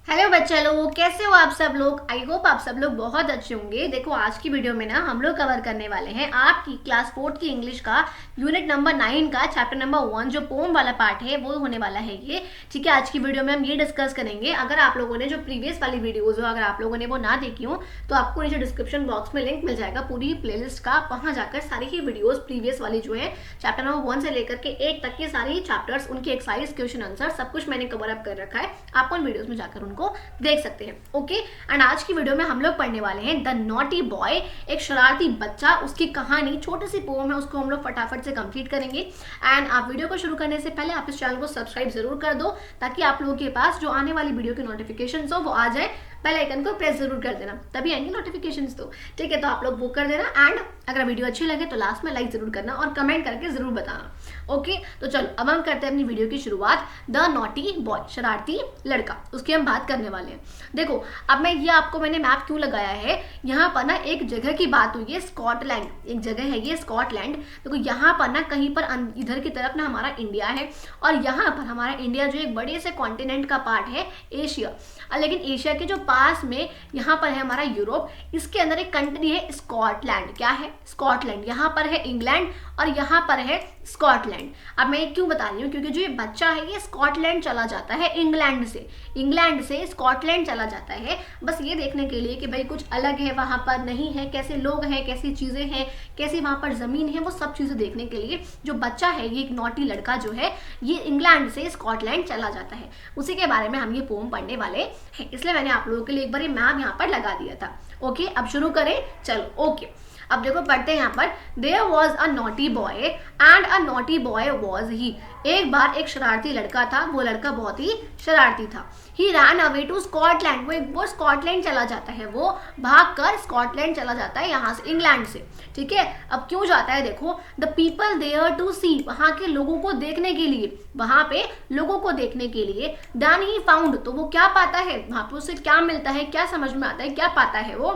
Hello बच्चा लोग, कैसे हो आप सब लोग। आई होप आप सब लोग बहुत अच्छे होंगे। देखो आज की वीडियो में ना हम लोग कवर करने वाले हैं आपकी क्लास 4 की इंग्लिश का यूनिट नंबर 9 का चैप्टर नंबर 1 जो पोम वाला पार्ट है वो होने वाला है ये। ठीक है, आज की वीडियो में हम ये डिस्कस करेंगे। अगर आप लोगों ने जो प्रीवियस वाली वीडियोज हो अगर आप लोगों ने वो ना देखी हो तो आपको नीचे डिस्क्रिप्शन बॉक्स में लिंक मिल जाएगा पूरी प्लेलिस्ट का। वहां जाकर सारी ही वीडियोज प्रीवियस वाली जो है चैप्टर नंबर 1 से लेकर के 8 तक के सारी चैप्टर्स, उनके एक्सरसाइज, क्वेश्चन आंसर सब कुछ मैंने कवर अप कर रखा है। आप उन वीडियोज में जाकर उनको देख सकते हैं। ओके, एंड आज की वीडियो में हम लोग पढ़ने वाले हैं द नॉटी बॉय, एक शरारती बच्चा, उसकी कहानी, छोटी सी पोम है, उसको हम लोग फटाफट से कंप्लीट करेंगे। एंड आप वीडियो को शुरू करने से पहले आप इस चैनल को सब्सक्राइब जरूर कर दो ताकि आप लोगों के पास जो आने वाली वीडियो की नोटिफिकेशन हो वो आ जाए। बेल आइकन को प्रेस जरूर कर देना, तभी आएंगे नोटिफिकेशंस। तो ठीक है, तो आप लोग वो कर देना। एंड अगर वीडियो अच्छी लगे तो लास्ट में लाइक जरूर करना और कमेंट करके जरूर बताना। ओके, तो चलो अब हम करते हैं अपनी वीडियो की शुरुआत। द नॉटी बॉय, शरारती लड़का, उसकी हम बात करने वाले हैं। देखो अब मैंने मैप क्यों लगाया है, यहाँ पर ना एक जगह की बात हुई है, स्कॉटलैंड, एक जगह है ये स्कॉटलैंड। देखो यहाँ पर ना कहीं पर इधर की तरफ ना हमारा इंडिया है और यहाँ पर हमारा इंडिया जो एक बड़े से कॉन्टिनेंट का पार्ट है एशिया। लेकिन एशिया के जो पास में यहाँ पर है हमारा यूरोप, इसके अंदर एक कंट्री है स्कॉटलैंड। क्या है? स्कॉटलैंड। यहाँ पर है इंग्लैंड और यहाँ पर है स्कॉटलैंड। अब मैं क्यों बता रही हूँ, क्योंकि जो ये बच्चा है ये स्कॉटलैंड चला जाता है इंग्लैंड से स्कॉटलैंड चला जाता है, बस ये देखने के लिए कि भाई कुछ अलग है वहाँ पर, नहीं है, कैसे लोग हैं, कैसी चीज़ें हैं, कैसी वहाँ पर ज़मीन है, वो सब चीज़ें देखने के लिए जो बच्चा है, ये एक नॉटी लड़का जो है, ये इंग्लैंड से स्कॉटलैंड चला जाता है। उसी के बारे में हम ये पोम पढ़ने वाले हैं, इसलिए मैंने आप लोगों के लिए एक बार ये मैप यहाँ पर लगा दिया था। ओके, अब शुरू करें, चलो। ओके, अब देखो पढ़ते हैं यहाँ पर। There was a naughty boy and a naughty boy was he. एक बार एक शरारती लड़का था, वो लड़का बहुत ही शरारती था। ही रैन अवे टू स्कॉटलैंड, वो स्कॉटलैंड चला जाता है, वो भाग कर स्कॉटलैंड चला जाता है यहाँ से, इंग्लैंड से। ठीक है, अब क्यों जाता है देखो। द पीपल देयर टू सी, वहाँ के लोगों को देखने के लिए, वहाँ पे लोगों को देखने के लिए। देन ही फाउंड, तो वो क्या पाता है वहाँ पे, उसे क्या मिलता है, क्या समझ में आता है, क्या पाता है वो,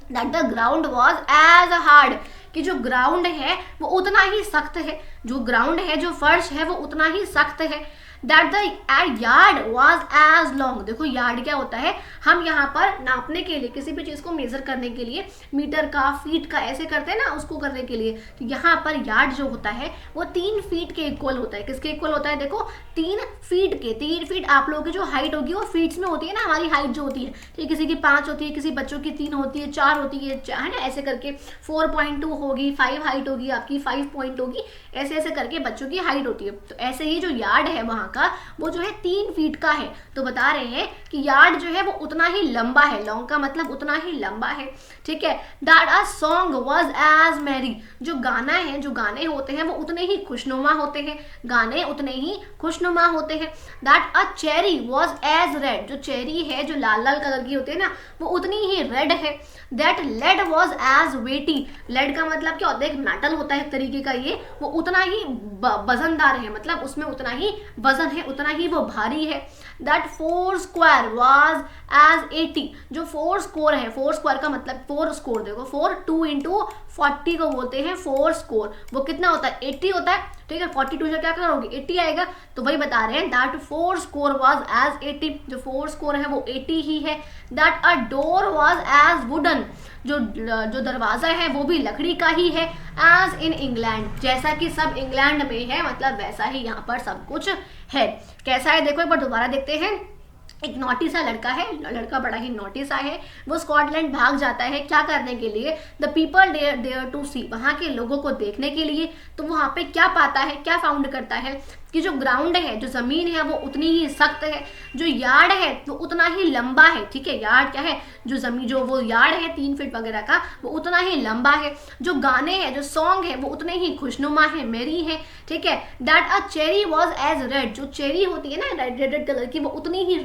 that the ground was as hard, कि जो ग्राउंड है वो उतना ही सख्त है, जो ग्राउंड है, जो फर्श है वो उतना ही सख्त है। That the yard was as long, देखो यार्ड क्या होता है, हम यहाँ पर नापने के लिए, किसी भी चीज़ को मेजर करने के लिए मीटर का, फीट का ऐसे करते हैं ना, उसको करने के लिए, तो यहाँ पर यार्ड जो होता है वो 3 फीट के इक्वल होता है। किसके इक्वल होता है? देखो 3 फीट के। 3 फीट आप लोगों की जो हाइट होगी वो फीट्स में होती है ना, हमारी हाइट जो होती है, ठीक, किसी की 5 होती है, किसी बच्चों की 3 होती है, 4 होती है ना, ऐसे करके 4.2 होगी, 5 हाइट होगी आपकी, 5 पॉइंट होगी, ऐसे ऐसे करके बच्चों की हाइट होती है। तो ऐसे ही जो यार्ड है वहाँ का वो जो है 3 फीट का है। तो बता रहे हैं कि यार्ड जो है वो उतना ही लंबा है, लॉन्ग का मतलब उतना ही लंबा है। ठीक है, that a song was as merry, जो गाना है, जो गाने होते हैं वो उतने ही खुशनुमा होते हैं, गाने उतने ही खुशनुमा होते हैं। That a cherry was as red, जो चेरी है, जो लाल लाल कलर की होती है ना, वो उतनी ही रेड है। That lead was as weighty, lead का मतलब क्या होता है, एक मेटल होता है एक तरीके का, ये वो उतना ही वजनदार है, मतलब उसमें उतना ही वजन है, उतना ही वो भारी है। दैट 4 स्क्वायर वाज एज 80, जो 4 स्कोर है, 4 स्क्वायर का मतलब 4 स्कोर, देखो 4 2 इंटू 40 को बोलते हैं 4 स्कोर, वो कितना होता है, 80 होता है। ठीक है, 42 से क्या करोगे, 80 आएगा, तो वही बता रहे हैं दैट 4 स्कोर वाज एज 80, जो 4 स्कोर है वो 80 ही है। That a door was as wooden, जो दरवाजा है वो भी लकड़ी का ही है। एज इन इंग्लैंड, जैसा कि सब इंग्लैंड में है, मतलब वैसा ही यहाँ पर सब कुछ है। कैसा है देखो एक बार दोबारा देखते हैं। एक नॉटी सा लड़का है, लड़का बड़ा ही नॉटी सा है, वो स्कॉटलैंड भाग जाता है, क्या करने के लिए, द पीपल देयर टू सी, वहाँ के लोगों को देखने के लिए। तो वहाँ पे क्या पाता है, क्या फाउंड करता है कि जो ग्राउंड है, जो जमीन है वो उतनी ही सख्त है, जो यार्ड है वो उतना ही लंबा है। ठीक है, यार्ड क्या है, जो जमीन, जो वो यार्ड है 3 फीट वगैरह का, वो उतना ही लंबा है। जो गाने हैं, जो सॉन्ग है वो उतने ही खुशनुमा है, मेरी है। ठीक है, that a cherry was as red, जो चेरी होती है ना रेड रेड कलर की, वो उतनी ही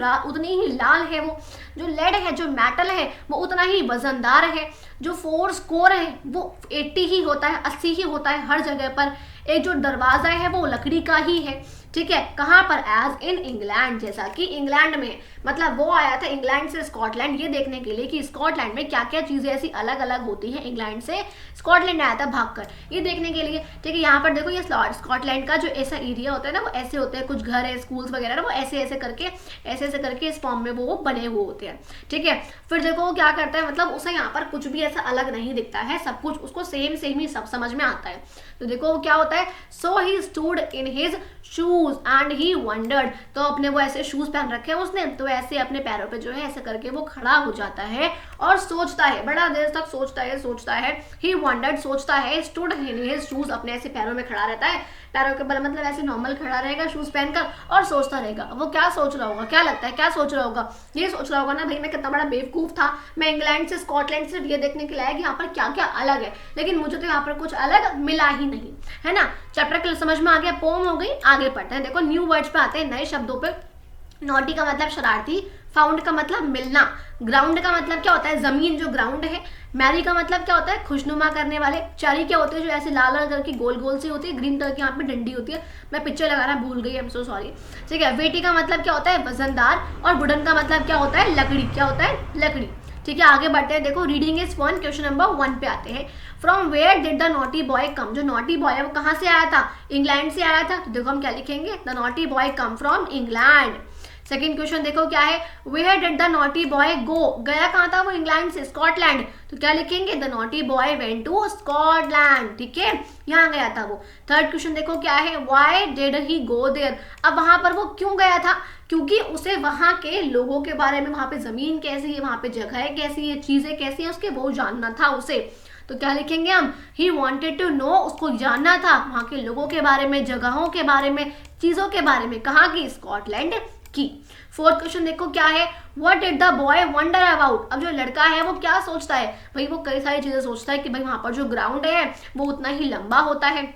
लाल है। वो जो लेड है, जो मेटल है, वो उतना ही वजनदार है। जो 4 स्कोर है वो 80 ही होता है, 80 ही होता है हर जगह पर। एक जो दरवाजा है वो लकड़ी का ही है। ठीक है, कहाँ पर, एज इन इंग्लैंड, जैसा कि इंग्लैंड में, मतलब वो आया था इंग्लैंड से स्कॉटलैंड ये देखने के लिए कि स्कॉटलैंड में क्या क्या चीजें ऐसी अलग अलग होती हैं। इंग्लैंड से स्कॉटलैंड आया था भागकर ये देखने के लिए। ठीक है, यहाँ पर देखो ये स्कॉटलैंड का जो ऐसा एरिया होता है ना वो ऐसे होते हैं, कुछ घर है, स्कूल्स वगैरह ना वो ऐसे ऐसे करके इस फॉर्म में वो बने हुए होते हैं। ठीक है, फिर देखो वो क्या करता है, मतलब उसे यहाँ पर कुछ भी ऐसा अलग नहीं दिखता है, सब कुछ उसको सेम ही सब समझ में आता है। तो देखो वो क्या होता है, so he stood in his shoes and he wondered, तो अपने वो ऐसे शूज पहन रखे हैं उसने, तो ऐसे अपने पैरों पे जो है ऐसे करके वो खड़ा हो जाता है और सोचता है, बड़ा देर तक सोचता है, ही वंडर्ड सोचता है, स्टूड इन हिज शूज अपने ऐसे पैरों में खड़ा रहता है, पैरों के बल मतलब ऐसे नॉर्मल खड़ा रहेगा शूज पहनकर और सोचता रहेगा। वो क्या सोच रहा होगा, क्या लगता है क्या सोच रहा होगा, ये सोच रहा होगा ना भाई मैं कितना बड़ा बेवकूफ था, मैं इंग्लैंड से स्कॉटलैंड सिर्फ ये देखने के लिए आया कि यहाँ पर क्या क्या अलग है, लेकिन मुझे तो यहाँ पर कुछ अलग मिला ही नहीं, है ना। चैप्टर समझ में आ गया, पोम हो गई, आगे पढ़ते हैं। देखो न्यू वर्ड्स पे आते हैं, नए शब्दों पे। नॉटी का मतलब शरारती, फाउंड का मतलब मिलना, ग्राउंड का मतलब क्या होता है, जमीन जो ग्राउंड है, मैरी का मतलब क्या होता है, खुशनुमा करने वाले, चेरी क्या होते हैं, जो ऐसे लाल लाल कलर की गोल गोल सी होती है, ग्रीन कलर की यहाँ पे डंडी होती है, मैं पिक्चर लगाना भूल गई, आई एम सो सॉरी। ठीक है, वेटी का मतलब क्या होता है, वजनदार, और वुडन का मतलब क्या होता है, लकड़ी, क्या होता है, लकड़ी। ठीक है, आगे बढ़ते हैं। देखो reading is fun, question number 1 पे आते हैं। From where did the naughty boy come, जो नॉटी बॉय है वो कहाँ से आया था, इंग्लैंड से आया था, तो देखो हम क्या लिखेंगे, the naughty boy come from England. Second question देखो क्या है, where did the naughty boy go, गया कहाँ था वो, इंग्लैंड से स्कॉटलैंड, तो क्या लिखेंगे, the naughty boy went to Scotland. ठीक है, यहाँ गया था वो। थर्ड क्वेश्चन देखो क्या है, why did he go there, अब वहां पर वो क्यों गया था, क्योंकि उसे वहां के लोगों के बारे में, वहां पे जमीन कैसी है, वहां पे जगह कैसी है, चीजें कैसी है, उसके वो जानना था उसे, तो क्या लिखेंगे हम, ही वॉन्टेड टू नो, उसको जानना था वहां के लोगों के बारे में, जगहों के बारे में, चीजों के बारे में, कहाँ की, स्कॉटलैंड की। फोर्थ क्वेश्चन देखो क्या है, what did the boy wonder about, अब जो लड़का है वो क्या सोचता है, भाई वो कई सारी चीजें सोचता है कि भाई वहां पर जो ग्राउंड है वो उतना ही लंबा होता है।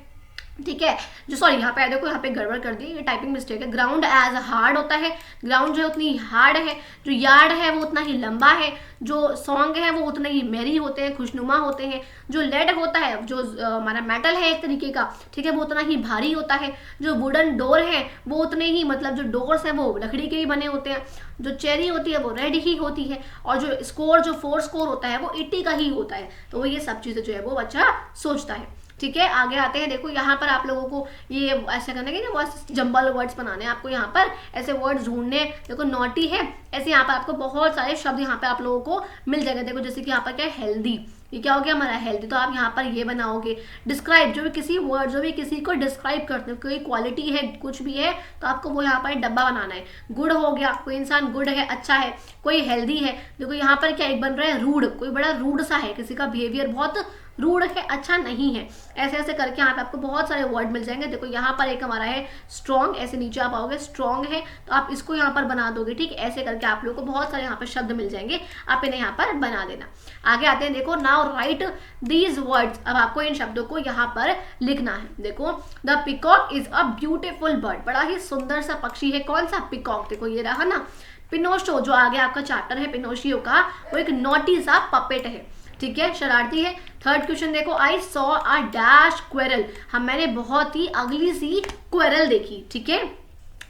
ठीक है, जो सॉरी यहाँ पे देखो यहाँ पे गड़बड़ कर दी, ये टाइपिंग मिस्टेक है, ग्राउंड एज हार्ड होता है, ग्राउंड जो है उतनी हार्ड है, जो यार्ड है वो उतना ही लंबा है, जो सॉन्ग है वो उतने ही मेरी होते हैं, खुशनुमा होते हैं, जो लेड होता है, जो हमारा मेटल है एक तरीके का, ठीक है, वो उतना ही भारी होता है, जो वुडन डोर है वो उतने ही, मतलब जो डोर्स है वो लकड़ी के ही बने होते हैं, जो चेरी होती है वो रेड ही होती है, और जो स्कोर जो 4 स्कोर होता है वो 80 का ही होता है। तो वो ये सब चीजें जो है वो बच्चा सोचता है। ठीक है, आगे आते हैं। देखो यहाँ पर आप लोगों को ये ऐसे करना है ना, बस जंबल वर्ड्स बनाने हैं आपको, यहाँ पर ऐसे वर्ड्स ढूंढने। देखो नॉटी है, ऐसे यहाँ पर आपको बहुत सारे शब्द यहाँ पे आप लोगों को मिल जाएंगे। देखो जैसे कि यहाँ पर क्या है, हेल्दी, ये क्या हो गया हमारा हेल्दी, तो आप यहाँ पर ये बनाओगे। डिस्क्राइब, जो भी किसी वर्ड, जो भी किसी को डिस्क्राइब करते हो, कोई क्वालिटी है, कुछ भी है, तो आपको वो यहाँ पर डब्बा बनाना है। गुड हो गया, कोई इंसान गुड है, अच्छा है, कोई हेल्दी है। देखो यहाँ पर क्या एक बन रहा है, रूड, कोई बड़ा रूड सा है, किसी का बिहेवियर बहुत रूड है, अच्छा नहीं है। ऐसे ऐसे करके यहाँ पे आपको बहुत सारे वर्ड मिल जाएंगे। देखो यहाँ पर एक हमारा है स्ट्रॉन्ग, ऐसे नीचे आप आओगे, स्ट्रॉन्ग है तो आप इसको यहाँ पर बना दोगे। ठीक, ऐसे करके आप लोगों को बहुत सारे यहाँ पर शब्द मिल जाएंगे, आप इन्हें यहाँ पर बना देना। आगे आते हैं। देखो नाउ राइट दीज वर्ड्स, अब आपको इन शब्दों को यहाँ पर लिखना है। देखो the peacock is a beautiful bird, बड़ा ही सुंदर सा पक्षी है। कौन सा, पिकॉक। देखो ये रहा ना। पिनोशो, जो आगे आपका चैप्टर है पिनोशियो का, वो एक नॉटी सा पपेट है, ठीक है, शरारती है। थर्ड क्वेश्चन देखो, I saw a dash quarrel, मैंने बहुत ही अगली सी क्वेरल देखी। ठीक है,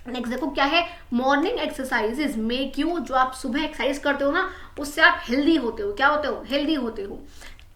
नेक्स्ट देखो क्या है, मॉर्निंग एक्सरसाइजेज मेक यू, जो आप सुबह एक्सरसाइज करते हो ना उससे आप हेल्दी होते हो। क्या होते हो, हेल्दी होते हो।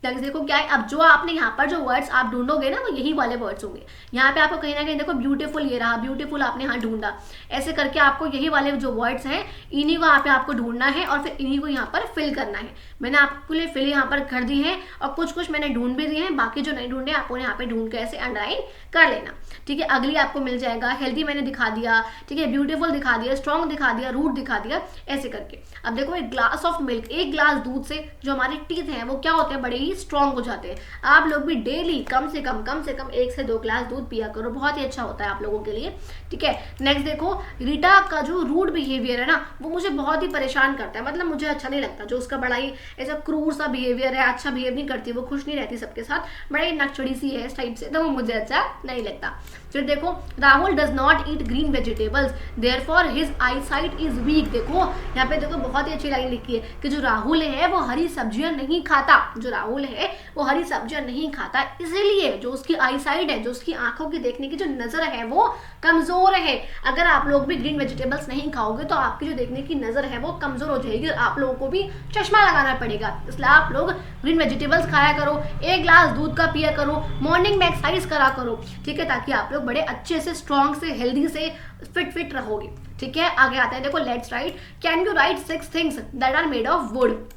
नेक्स्ट देखो क्या है, अब जो आपने यहाँ पर जो वर्ड्स आप ढूंढोगे ना वो यही वाले वर्ड्स होंगे। यहाँ पे आपको कहीं ना कहीं देखो ब्यूटीफुल, ये रहा ब्यूटीफुल, आपने यहाँ ढूंढा। ऐसे करके आपको यही वाले जो वर्ड्स हैं इन्हीं को यहाँ पे आपको ढूंढना है और फिर इन्हीं को यहाँ पर फिल करना है। मैंने आपके लिए फिल यहाँ पर कर दी है और कुछ कुछ मैंने ढूंढ भी दिए हैं, बाकी जो नहीं ढूंढे आपको यहाँ पे ढूंढ के ऐसे अंडरलाइन कर लेना। ठीक है, अगली आपको मिल जाएगा, हेल्दी मैंने दिखा दिया, ठीक है, ब्यूटीफुल दिखा दिया, स्ट्रॉन्ग दिखा दिया, रूट दिखा दिया, ऐसे करके। अब देखो एक ग्लास ऑफ मिल्क, एक ग्लास दूध से जो हमारे टीथ हैं वो क्या होते हैं, बड़े ही स्ट्रॉन्ग हो जाते हैं। आप लोग भी डेली कम से कम 1 से 2 ग्लास दूध पिया करो, बहुत ही अच्छा होता है आप लोगों के लिए। ठीक है, नेक्स्ट देखो, रीटा का जो रूड बिहेवियर है ना वो मुझे बहुत ही परेशान करता है, मतलब मुझे अच्छा नहीं लगता। जो उसका बड़ा ही ऐसा क्रूर सा बिहेवियर है, अच्छा बिहेव नहीं करती, वो खुश नहीं रहती सबके साथ, बड़ा ही नकचड़ी सी है इस टाइप से, तो वो मुझे अच्छा नहीं लगता। फिर देखो, Rahul does not eat green vegetables therefore his I site is weak. देखो यहाँ पे देखो बहुत ही अच्छी लाइन लिखी है कि जो राहुल है वो हरी सब्जियां नहीं खाता। जो राहुल रूल है वो हरी सब्जियां नहीं खाता, इसीलिए जो उसकी आई साइड है, जो उसकी आंखों की देखने की जो नजर है वो कमजोर है। अगर आप लोग भी ग्रीन वेजिटेबल्स नहीं खाओगे तो आपकी जो देखने की नजर है वो कमजोर हो जाएगी, आप लोगों को भी चश्मा लगाना पड़ेगा। इसलिए आप लोग ग्रीन वेजिटेबल्स खाया करो, 1 ग्लास दूध का पिया करो, मॉर्निंग में एक्सरसाइज करा करो, ठीक है, ताकि आप लोग बड़े अच्छे से, स्ट्रॉन्ग से, हेल्दी से, फिट रहोगे, ठीक है। आगे आते हैं, देखो let's write, can you write 6 things that are made of wood.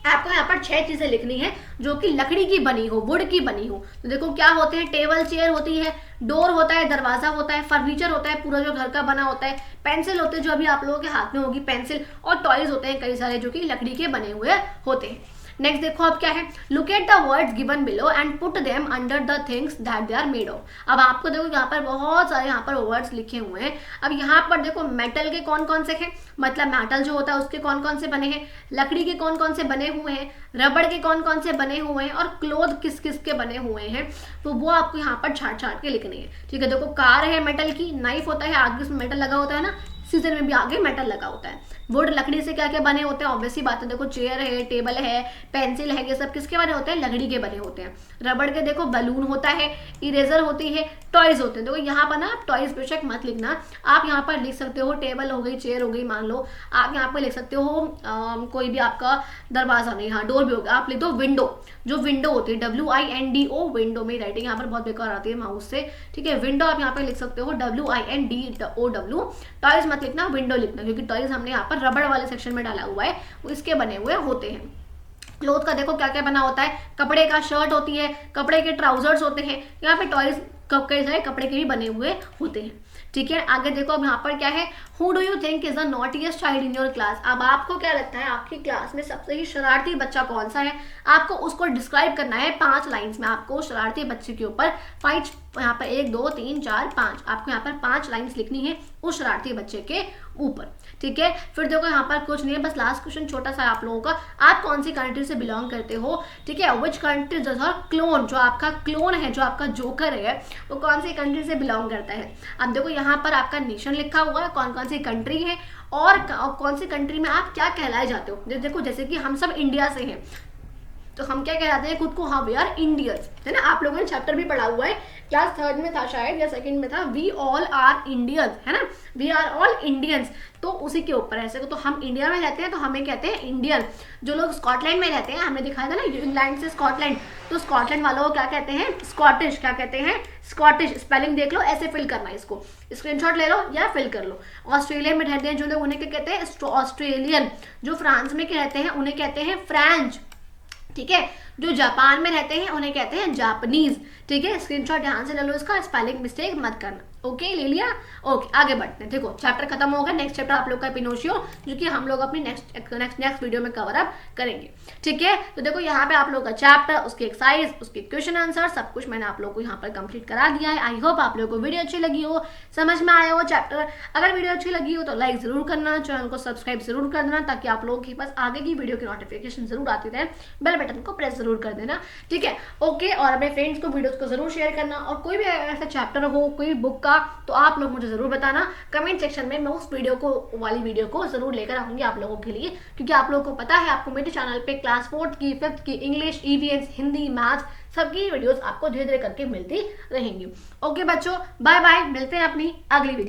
आपको यहाँ पर 6 चीजें लिखनी है जो कि लकड़ी की बनी हो, वुड की बनी हो। तो देखो क्या होते हैं, टेबल चेयर होती है, डोर होता है, दरवाजा होता है, फर्नीचर होता है पूरा जो घर का बना होता है, पेंसिल होते हैं जो अभी आप लोगों के हाथ में होगी पेंसिल, और टॉयज होते हैं कई सारे जो कि लकड़ी के बने हुए होते हैं। नेक्स्ट देखो अब क्या है, look at the words given below and put them under the things that they are made of. अब आपको देखो यहाँ पर बहुत सारे यहाँ पर वर्ड्स लिखे हुए हैं। अब यहाँ पर देखो मेटल के कौन कौन से हैं, मतलब मेटल जो होता है उसके कौन कौन से बने हैं, लकड़ी के कौन कौन से बने हुए हैं, रबड़ के कौन कौन से बने हुए हैं, और क्लोथ किस किस के बने हुए हैं, तो वो आपको यहाँ पर छाट के लिखने हैं, ठीक है। देखो कार है मेटल की, नाइफ होता है आगे उसमें मेटल लगा होता है ना, सीजर में भी आगे मेटल लगा होता है। वुड लकड़ी से क्या क्या बने होते हैं, ऑब्वियसली बात है, देखो चेयर है, टेबल है, पेंसिल है, ये सब किसके बने होते हैं, लकड़ी के बने होते हैं। रबड़ के देखो बलून होता है, इरेजर होती है, टॉयज होते हैं। देखो यहाँ पर ना आप टॉयज बेशक मत लिखना, आप यहाँ पर लिख सकते हो टेबल हो गई, चेयर हो गई, मान लो आप यहाँ पर लिख सकते हो कोई भी आपका दरवाजा नहीं, हाँ डोर भी होगा, आप लिख दो विंडो, जो विंडो होती है WINDO, विंडो में राइटिंग यहाँ पर बहुत बेकार आती है माउस से, ठीक है। विंडो आप यहाँ पर लिख सकते हो WINDOW, टॉयज मत लिखना, विंडो लिखना, क्योंकि टॉयज हमने यहाँ पर रबड़ वाले सेक्शन में डाला हुआ है, वो इसके बने हुए होते हैं। क्लोथ का देखो क्या क्या बना होता है, कपड़े का शर्ट होती है, कपड़े के ट्राउजर्स होते हैं, यहाँ पे टॉयज कई सारे कपड़े के भी बने हुए होते हैं, ठीक है। आगे देखो अब यहाँ पर क्या है, who do you think is the naughtiest child in your class. अब आपको क्या लगता है आपकी क्लास में सबसे ही शरारती बच्चा कौन सा है, आपको उसको डिस्क्राइब करना है 5 लाइंस में। आपको शरारती बच्चे के ऊपर 5, यहाँ पर 1 2 3 4 5, आपको यहाँ पर 5 लाइंस लिखनी है उस शरारती बच्चे के ऊपर, ठीक है। फिर देखो यहाँ पर कुछ नहीं है, बस लास्ट क्वेश्चन छोटा सा आप लोगों का, आप कौन सी कंट्री से बिलोंग करते हो, ठीक है। Which country does your clone, जो आपका क्लोन है, जो आपका जोकर है, वो कौन सी कंट्री से बिलोंग करता है। अब देखो यहाँ पर आपका नेशन लिखा हुआ है, कौन कौन सी कंट्री है, और कौन सी कंट्री में आप क्या कहलाए जाते हो। देखो जैसे कि हम सब इंडिया से हैं, तो हम क्या कहलाते हैं खुद को, हाँ वी आर इंडियंस, है ना। आप लोगों ने चैप्टर भी पढ़ा हुआ है, क्लास 3rd में था शायद या 2nd में था, वी ऑल आर इंडियंस, है ना, वी आर ऑल इंडियंस, तो उसी के ऊपर ऐसे तो हम इंडिया में रहते हैं तो हमें कहते हैं इंडियन। जो लोग स्कॉटलैंड में रहते हैं, हमने दिखाया था ना इंग्लैंड से स्कॉटलैंड, तो स्कॉटलैंड वालों को क्या कहते हैं, स्कॉटिश, क्या कहते हैं, स्कॉटिश। स्पेलिंग देख लो, ऐसे फिल करना है, इसको स्क्रीनशॉट ले लो या फिल कर लो। ऑस्ट्रेलिया में रहते हैं जो लोग, उन्हें क्या कहते हैं, ऑस्ट्रेलियन। जो फ्रांस में रहते हैं उन्हें कहते हैं फ्रेंच, ठीक है। जो जापान में रहते हैं उन्हें कहते हैं जापानीज, ठीक है। स्क्रीनशॉट ध्यान से ले लो, इसका स्पेलिंग मिस्टेक मत करना, ओके ले लिया, ओके आगे बढ़ते हैं। देखो चैप्टर खत्म होगा, नेक्स्ट चैप्टर आप लोग का पिनोशियो, जो कि हम लोग अपनी नेक्स्ट वीडियो में कवर अप करेंगे, ठीक है। तो देखो यहाँ पे आप लोग का चैप्टर, उसकी एक्सरसाइज, उसके क्वेश्चन आंसर, सब कुछ मैंने आप लोग को यहाँ पर कंप्लीट करा दिया है। आई होप आप लोगों को वीडियो अच्छी लगी हो, समझ में आया हो चैप्टर। अगर वीडियो अच्छी लगी हो तो लाइक जरूर करना, चैनल को सब्सक्राइब जरूर कर देना, ताकि आप लोगों के पास आगे की वीडियो की नोटिफिकेशन जरूर आती रहे। बेल बटन को प्रेस जरूर कर देना, ठीक है, ओके। और अपने फ्रेंड्स को वीडियोस को जरूर शेयर करना, और कोई भी ऐसा चैप्टर हो, कोई बुक का, तो आप लोग मुझे जरूर बताना कमेंट सेक्शन में, मैं उस वीडियो को, वाली वीडियो को जरूर लेकर आऊंगी आप लोगों के लिए, क्योंकि आप लोगों को पता है आपको मेरे चैनल पे क्लास 4th की, 5th की, इंग्लिश, EVS, हिंदी, मैथ्स सबकी वीडियोस आपको धीरे धीरे करके मिलती रहेंगी। ओके बच्चों, बाय बाय, मिलते हैं अपनी अगली वीडियो।